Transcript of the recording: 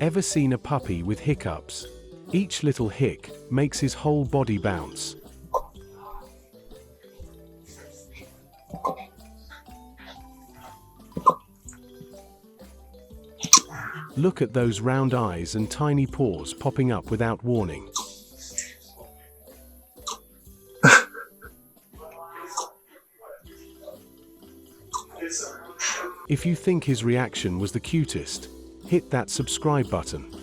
Ever seen a puppy with hiccups? Each little hic makes his whole body bounce. Look at those round eyes and tiny paws popping up without warning. If you think his reaction was the cutest, hit that subscribe button.